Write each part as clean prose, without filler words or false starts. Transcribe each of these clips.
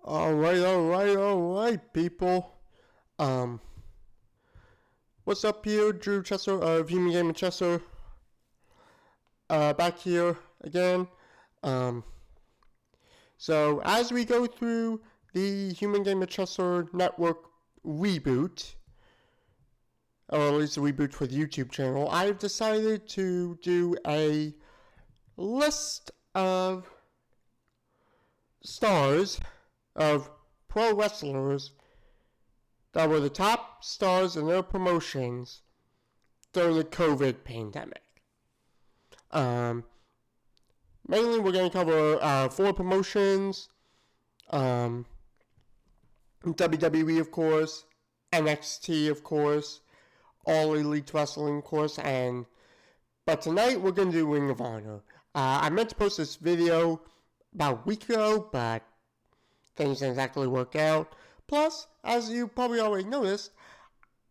Alright, people. Um, what's up here? Drew Chesser of Human Game and Chesser. Back here again. Um, so as we go through the Human Game and Chesser Network reboot, or at least the reboot for the YouTube channel, I've decided to do a list of stars of pro wrestlers that were the top stars in their promotions during the COVID pandemic. Mainly we're going to cover 4 promotions, WWE of course, NXT of course, All Elite Wrestling of course, but tonight we're going to do Ring of Honor. I meant to post this video about a week ago, but things didn't exactly work out. Plus, as you probably already noticed,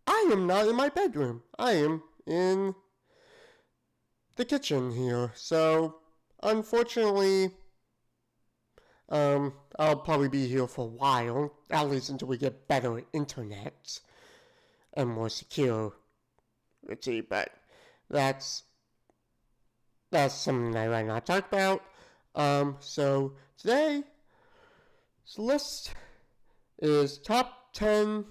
I am not in my bedroom. I am in the kitchen here. So, unfortunately, I'll probably be here for a while, at least until we get better internet and more security, but that's something I might not talk about. So today, this list is top 10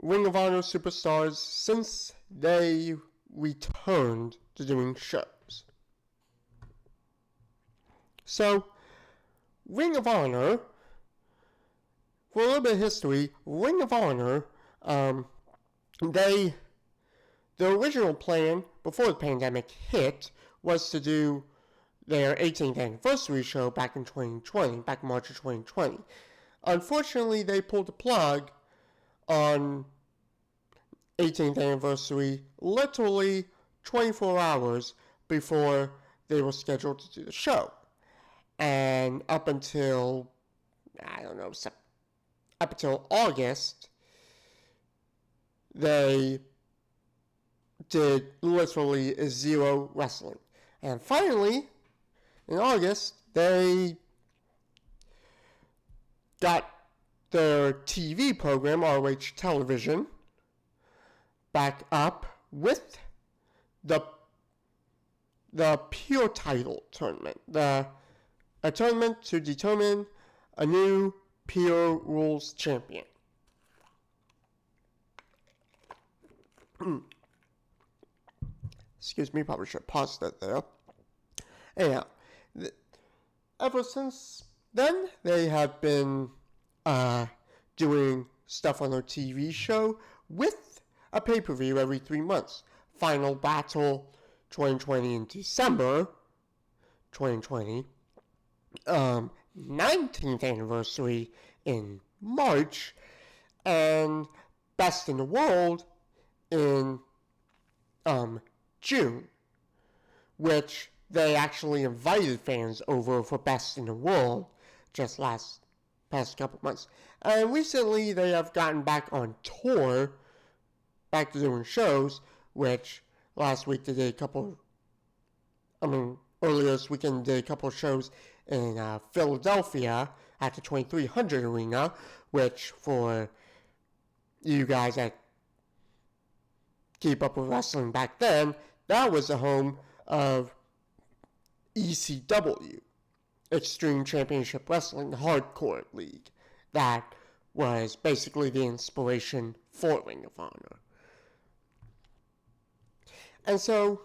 Ring of Honor superstars since they returned to doing shows. So, Ring of Honor, for a little bit of history, Ring of Honor, the original plan before the pandemic hit was to do their 18th anniversary show back in March of 2020. Unfortunately, they pulled the plug on 18th anniversary literally 24 hours before they were scheduled to do the show. And up until August, they did literally 0 wrestling. And finally, in August, they got their TV program, ROH Television, back up with the pure title tournament. A tournament to determine a new Pure Rules champion. Excuse me, probably should pause that there. Anyhow, ever since then, they have been doing stuff on their TV show with a pay-per-view every 3 months. Final Battle 2020 in December 2020. 19th anniversary in March, and Best in the World in June, which they actually invited fans over for Best in the World just past couple months. And recently they have gotten back on tour, back to doing shows, which last week they did earlier this weekend did a couple of shows in Philadelphia at the 2300 Arena, which for you guys that keep up with wrestling back then, that was the home of ECW, Extreme Championship Wrestling, the Hardcore League. That was basically the inspiration for Ring of Honor. And so,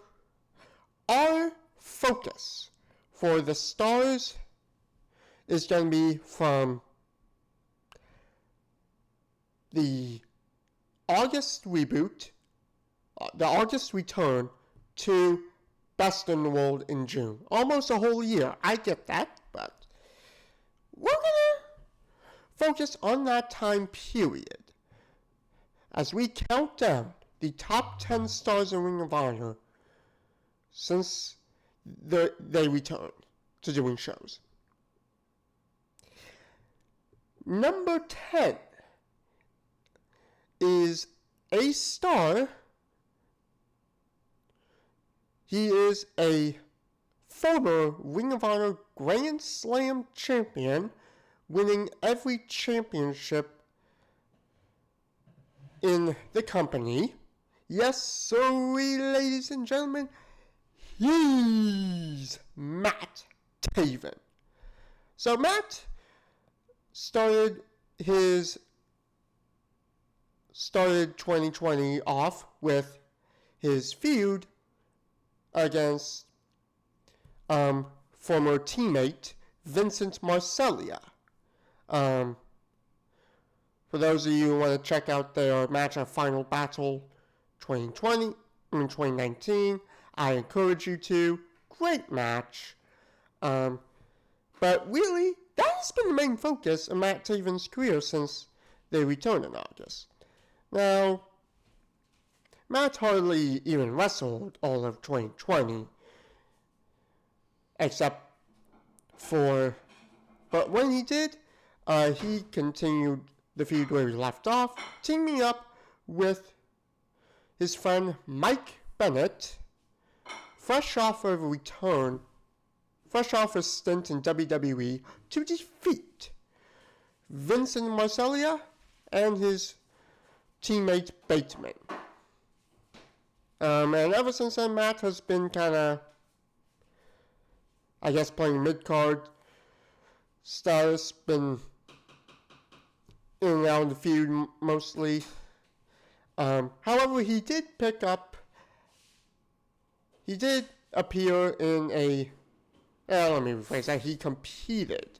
our focus for the stars is going to be from the August reboot, the August return, to Best in the World in June. Almost a whole year. I get that, but we're going to focus on that time period as we count down the top 10 stars in Ring of Honor since they returned to doing shows. Number 10 is a star. He is a former Ring of Honor Grand Slam champion winning every championship in the company. Yes, sorry, ladies and gentlemen, he's Matt Taven. So Matt started 2020 off with his feud against former teammate Vincent Marcellia. For those of you who want to check out their match at Final Battle 2019, I encourage you to. Great match. But really, that has been the main focus of Matt Taven's career since they returned in August. Now, Matt hardly even wrestled all of 2020, but when he did, he continued the feud where he left off, teaming up with his friend Mike Bennett, fresh off a stint in WWE, to defeat Vincent Marcellia and his teammate Bateman. And ever since then, Matt has been kind of, I guess, playing mid-card status, been in and out of the feud mostly. However, he did appear in he competed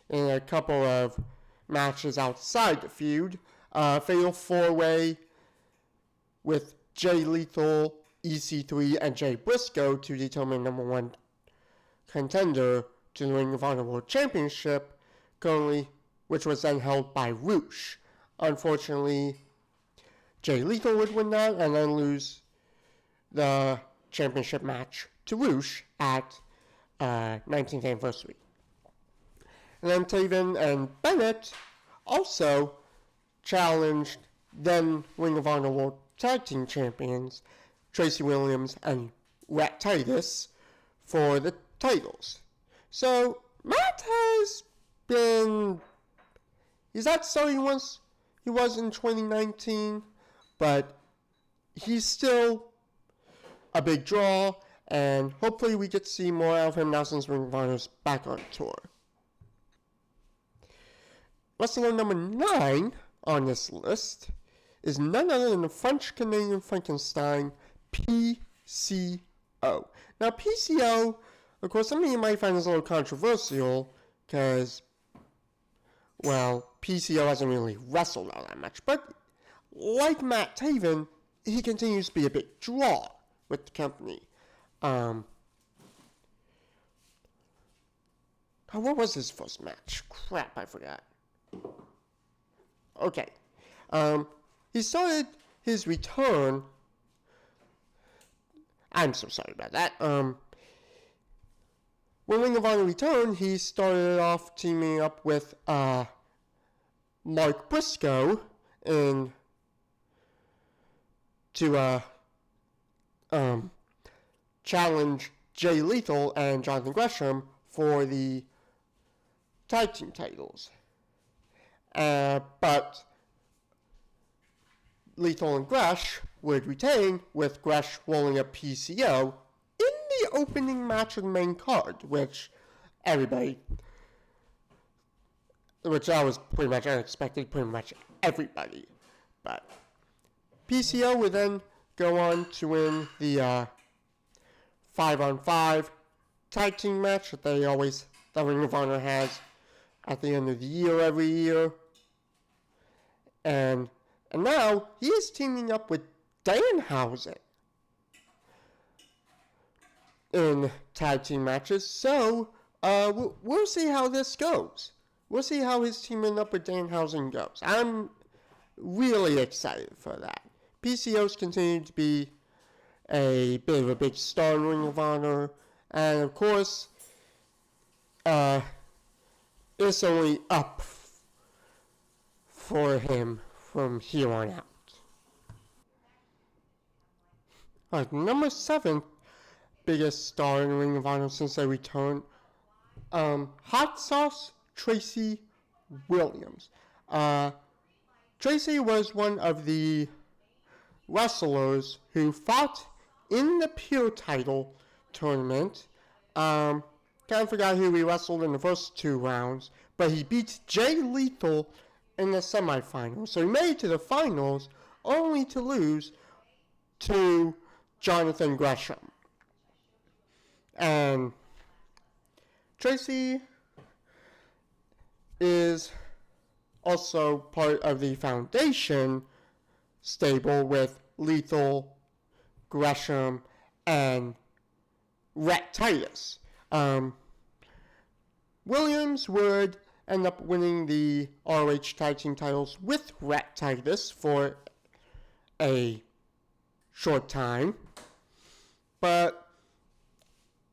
in a couple of matches outside the feud. Fatal 4-way with Jay Lethal, EC3, and Jay Briscoe to determine number one contender to the Ring of Honor World Championship, currently, which was then held by ROH. Unfortunately, Jay Lethal would win that and then lose the championship match to ROH at 19th anniversary. And then Taven and Bennett also challenged then Ring of Honor World Tag Team Champions Tracy Williams and Rhett Titus for the titles. So Matt has been, he's not so he was in 2019, but he's still a big draw, and hopefully we get to see more out of him now since Ring of Honor's back on tour. Wrestler number 9 on this list is none other than the French-Canadian Frankenstein, PCO. Now, PCO, of course, some of you might find this a little controversial, because, well, PCO hasn't really wrestled all that much, but like Matt Taven, he continues to be a big draw with the company. What was his first match? Crap, I forgot. Okay. He started his return. I'm so sorry about that. When Ring of Honor returned, he started off teaming up with Mark Briscoe to challenge Jay Lethal and Jonathan Gresham for the tag team titles. But Lethal and Gresh would retain, with Gresh rolling up PCO in the opening match of the main card, which I was pretty much unexpected, pretty much everybody. But PCO would then go on to win the 5-on-5 tag team match that that Ring of Honor has at the end of the year every year. And now he is teaming up with Danhausen in tag team matches. So we'll see how this goes. We'll see how his teaming up with Danhausen goes. I'm really excited for that. PCO's continued to be a bit of a big star in Ring of Honor, and of course, it's only up for him from here on out. Alright, number 7 biggest star in Ring of Honor since they returned, Hot Sauce Tracy Williams. Tracy was one of the wrestlers who fought in the pure title tournament. Kind of forgot who he wrestled in the first 2 rounds, but he beat Jay Lethal in the semifinals. So he made it to the finals only to lose to Jonathan Gresham. And Tracy is also part of the foundation stable with Lethal, Gresham, and Rhett Titus. Williams would end up winning the ROH tag team titles with Rhett Titus for a short time. But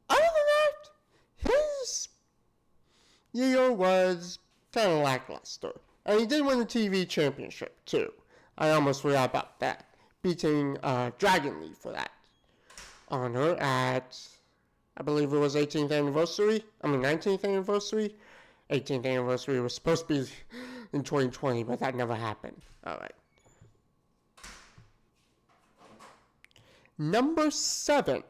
other than that, his year was kind of lackluster. And he did win the TV championship too. I almost forgot about that. Beating Dragon Lee for that honor at, I believe it was 19th anniversary. 18th anniversary was supposed to be in 2020, but that never happened. Alright. Number 7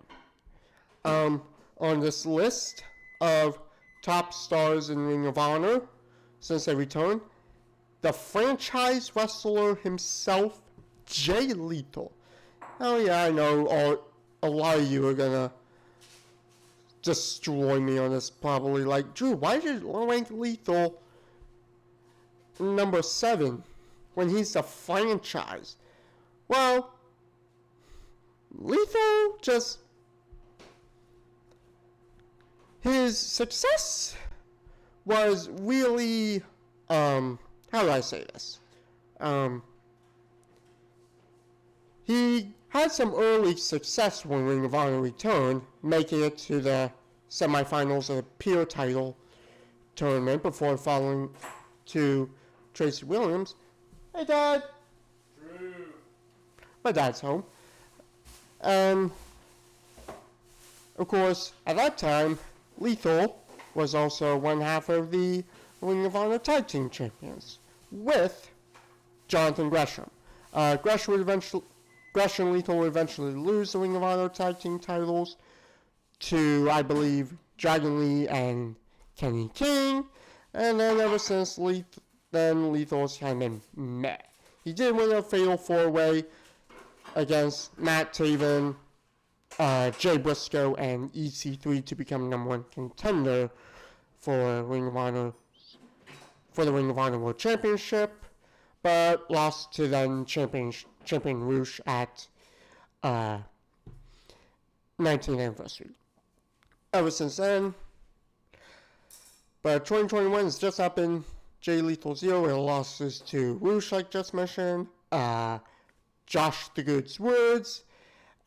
on this list of top stars in Ring of Honor since they returned, the franchise wrestler himself, Jay Lethal. Oh yeah, I know a lot of you are gonna destroy me on this probably. Like, Drew, why did you rank Lethal number 7 when he's the franchise? Well, Lethal just... his success was really... how do I say this? He had some early success when Ring of Honor returned, making it to the semifinals of the pure title tournament before falling to Tracy Williams. Hey, Dad. Drew. My dad's home. And, of course, at that time, Lethal was also one half of the Ring of Honor Tag Team Champions with Jonathan Gresham. Gresham and Lethal would eventually lose the Ring of Honor Tag Team titles to, I believe, Dragon Lee and Kenny King. And then ever since Lethal's kind of been meh. He did win a fatal 4-way against Matt Taven, Jay Briscoe, and EC3 to become number 1 contender for Ring of Honor, for the Ring of Honor World Championship, but lost to then champion Rouge at 19th anniversary. Ever since then, but 2021 has just happened. Jay Lethal's year with losses to Rouge, like just mentioned, Josh the Goods Woods,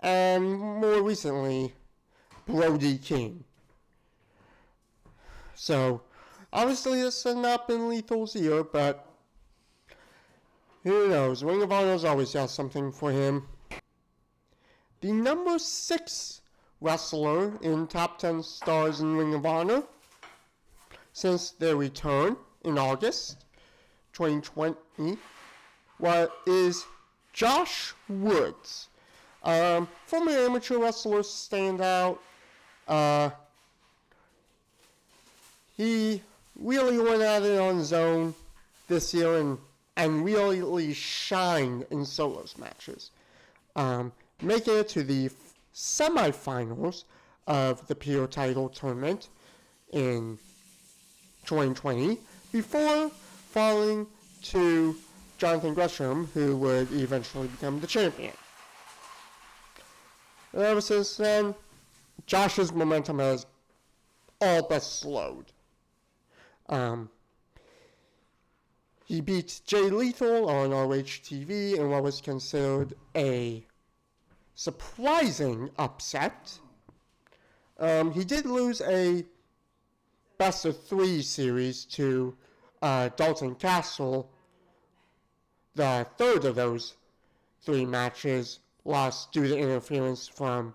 and more recently, Brody King. So, obviously this has not been Lethal's year, but who knows? Ring of Honor's always got something for him. The number 6 wrestler in top 10 stars in Ring of Honor since their return in August 2020 is Josh Woods. Former amateur wrestler standout. He really went at it on his own this year and really shined in solos matches. Making it to the semifinals of the PO title tournament in 2020 before falling to Jonathan Gresham, who would eventually become the champion. And ever since then, Josh's momentum has all but slowed. He beat Jay Lethal on ROH TV in what was considered a surprising upset. He did lose a best of 3 series to Dalton Castle. The third of those 3 matches lost due to interference from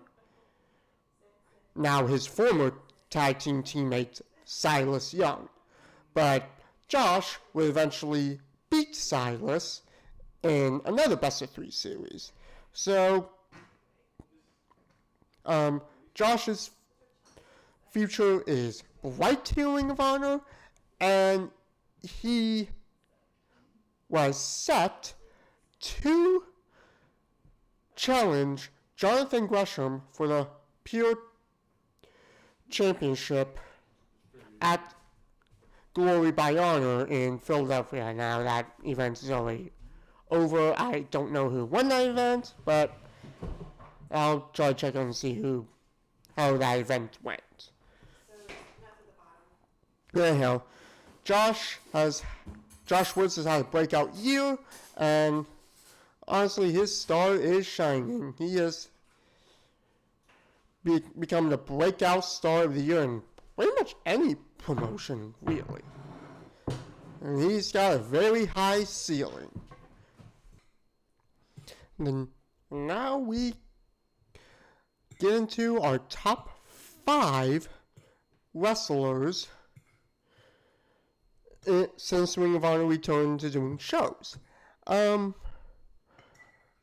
now his former tag team teammate Silas Young. But Josh would eventually beat Silas in another best of 3 series. So, Josh's future is bright here in Ring of Honor, and he was set to challenge Jonathan Gresham for the Pure Championship at Glory by Honor in Philadelphia. Now that event is already over. I don't know who won that event, but I'll try to check and see how that event went. Anyhow, Josh Woods has had a breakout year, and honestly, his star is shining. He has become the breakout star of the year in pretty much any promotion, really. And he's got a very high ceiling. And now we get into our top 5 wrestlers since Ring of Honor returned to doing shows.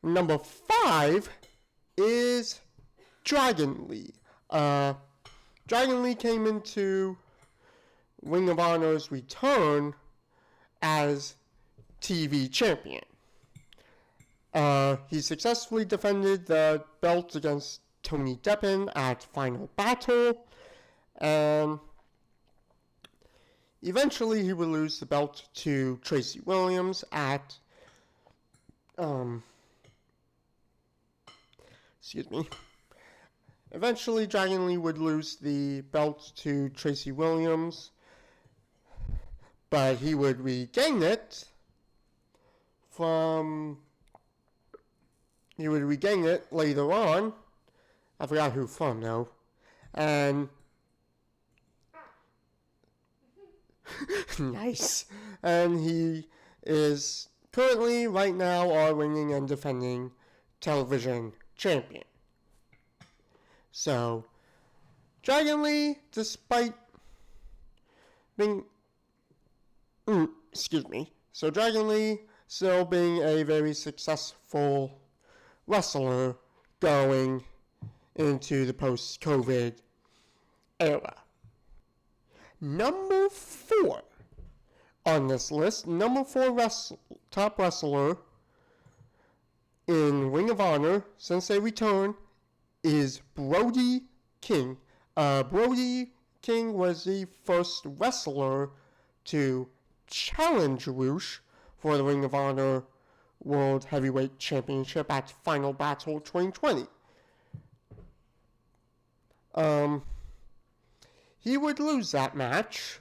Number 5 is Dragon Lee. Dragon Lee came into Ring of Honor's return as TV champion. He successfully defended the belt against Tony Deppen at Final Battle, and eventually he would lose the belt to Tracy Williams at Eventually, Dragon Lee would lose the belt to Tracy Williams, but he would regain it later on. I forgot who from, though. And nice. And he is currently, right now, our reigning and defending television champion. So, Dragon Lee, despite being, Dragon Lee still being a very successful wrestler going into the post-COVID era. Number 4 on this list, number 4 top wrestler in Ring of Honor since they returned is Brody King. Brody King was the first wrestler to challenge ROH for the Ring of Honor World Heavyweight Championship at Final Battle 2020. He would lose that match,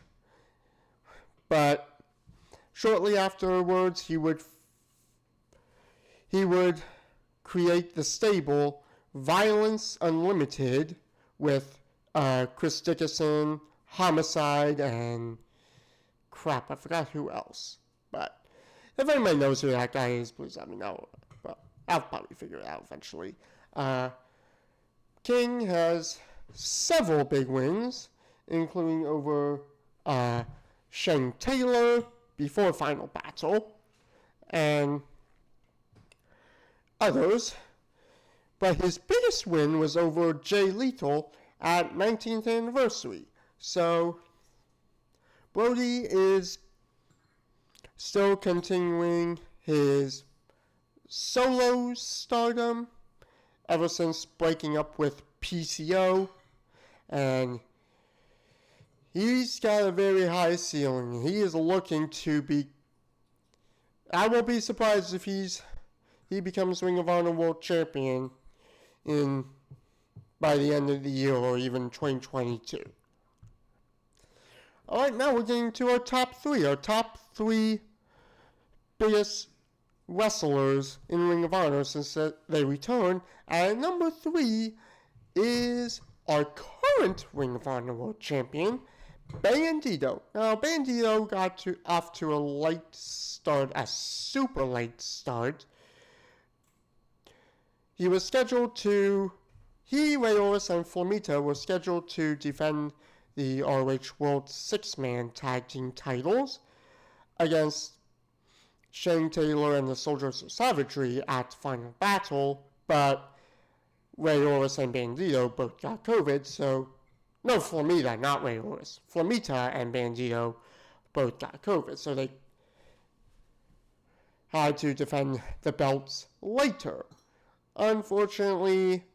but shortly afterwards he would create the stable Violence Unlimited with Chris Dickinson, Homicide, and crap, I forgot who else. But if anybody knows who that guy is, please let me know. But I'll probably figure it out eventually. King has several big wins, including over Shane Taylor before Final Battle, and others. But his biggest win was over Jay Lethal at 19th anniversary. So, Brody is still continuing his solo stardom ever since breaking up with PCO. And he's got a very high ceiling. He is looking to be... I won't be surprised if he becomes Ring of Honor World Champion by the end of the year or even 2022. Alright, now we're getting to our top 3. Our top 3 biggest wrestlers in Ring of Honor since they returned. And number 3 is our current Ring of Honor World Champion, Bandito. Now, Bandito got off to a super late start. He, Rayolis, and Flamita were scheduled to defend the ROH World 6-Man Tag Team titles, against Shane Taylor and the Soldiers of Savagery at Final Battle, but Ray Orris and Bandito both got COVID, so no, Flamita, not Ray Orris. Flamita and Bandito both got COVID, so they had to defend the belts later. Unfortunately,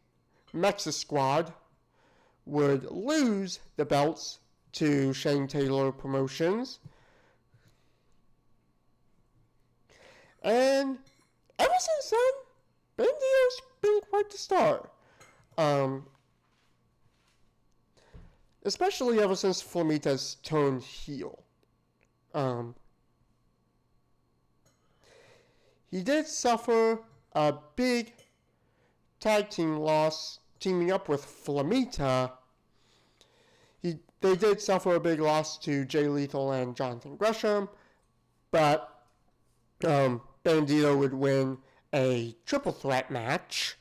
Mexa Squad would lose the belts to Shane Taylor Promotions. And ever since then, Bandito's been quite the star. Especially ever since Flamita's turned heel. He did suffer a big tag team loss teaming up with Flamita. They did suffer a big loss to Jay Lethal and Jonathan Gresham, but Bandito would win a triple threat match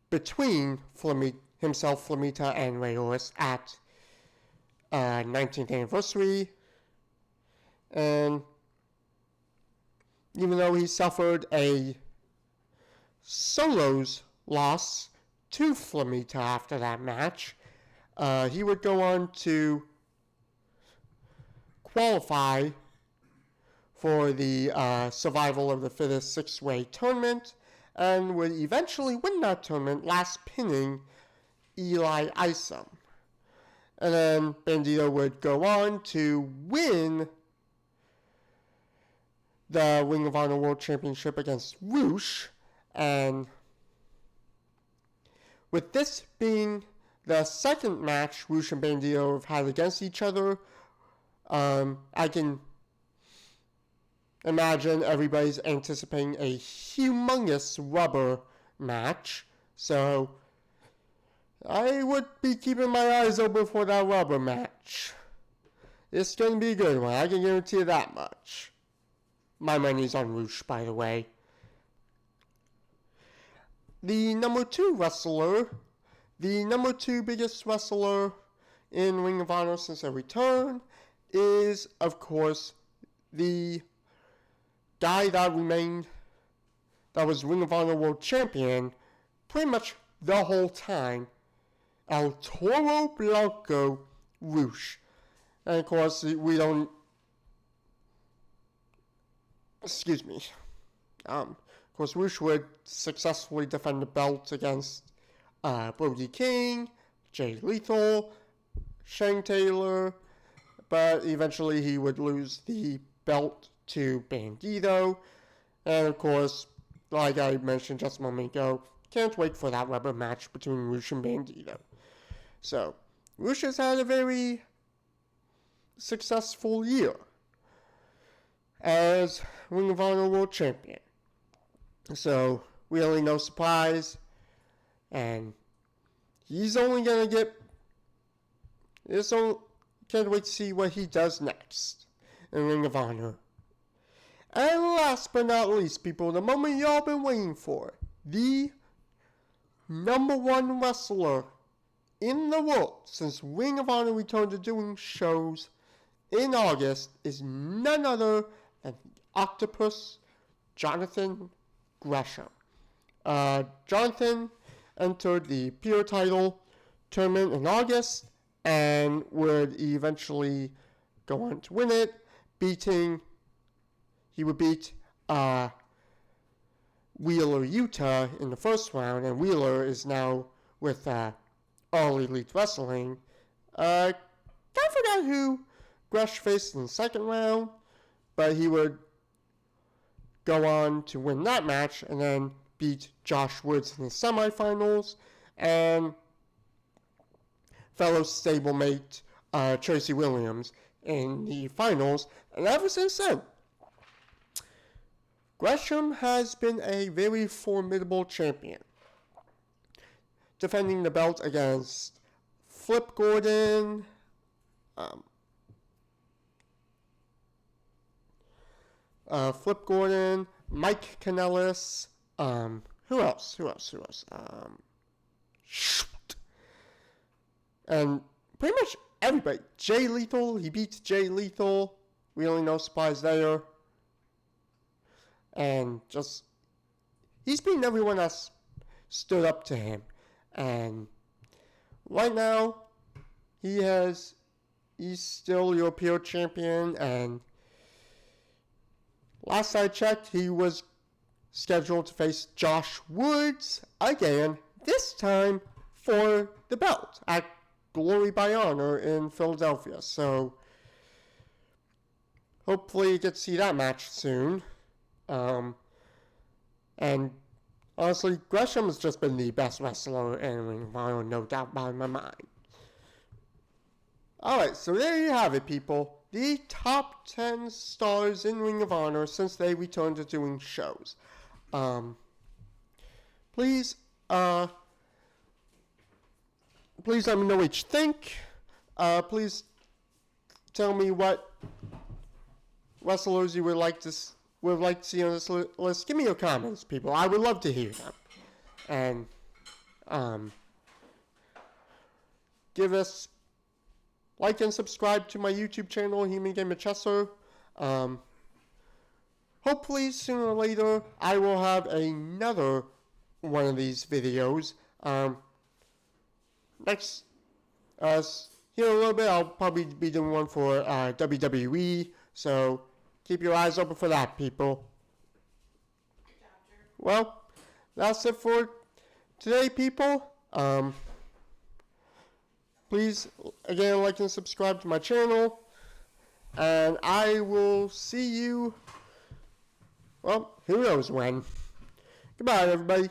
between himself, Flamita, and Ray Orris at 19th anniversary. And even though he suffered a solos loss to Flamita after that match, he would go on to qualify for the Survival of the Fittest six-way tournament and would eventually win that tournament, last pinning Eli Isom. And then Bandito would go on to win the Ring of Honor World Championship against ROH, and with this being the second match ROH and Bandito have had against each other, I can imagine everybody's anticipating a humongous rubber match, so I would be keeping my eyes open for that rubber match. It's going to be a good one, I can guarantee you that much. My money's on ROH, by the way. The number 2 wrestler, the number 2 biggest wrestler in Ring of Honor since their return, is, of course, the guy that was Ring of Honor World Champion pretty much the whole time, El Toro Blanco ROH. And of course, of course, ROH would successfully defend the belt against Brody King, Jay Lethal, Shane Taylor, but eventually he would lose the belt to Bandito. And of course, like I mentioned just a moment ago, can't wait for that rubber match between ROH and Bandito. So, ROH has had a very successful year as Ring of Honor World Champion. So, really no surprise. And he's only going to get... Can't wait to see what he does next in Ring of Honor. And last but not least, people, the moment y'all been waiting for. The number 1 wrestler in the world since Ring of Honor returned to doing shows in August is none other than the Octopus, Jonathan Gresham. Jonathan entered the Pure title tournament in August and would eventually go on to win it, he would beat Wheeler Utah in the first round, and Wheeler is now with All Elite Wrestling. I forgot who Gresh faced in the second round, but he would go on to win that match and then beat Josh Woods in the semifinals, and fellow stablemate Tracy Williams in the finals. And ever since then, Gresham has been a very formidable champion, defending the belt against Flip Gordon, Mike Kanellis, who else? And pretty much everybody. Jay Lethal, he beat Jay Lethal really no surprise there. And just, he's beaten everyone that's stood up to him. And right now, he's still European champion, and last I checked, he was scheduled to face Josh Woods again, this time for the belt at Glory by Honor in Philadelphia. So hopefully you get to see that match soon. And honestly, Gresham has just been the best wrestler in Ring of Honor, no doubt about my mind. Alright, so there you have it, people. The top 10 stars in Ring of Honor since they returned to doing shows. Please let me know what you think. Please tell me what wrestlers you would like to see on this list. Give me your comments, people. I would love to hear them. And give us like and subscribe to my YouTube channel, Human Gamer Chesser. Hopefully, sooner or later, I will have another one of these videos. Next, here in a little bit, I'll probably be doing one for WWE. So keep your eyes open for that, people. Well, that's it for today, people. Please, again, like and subscribe to my channel. And I will see you, well, who knows when. Goodbye, everybody.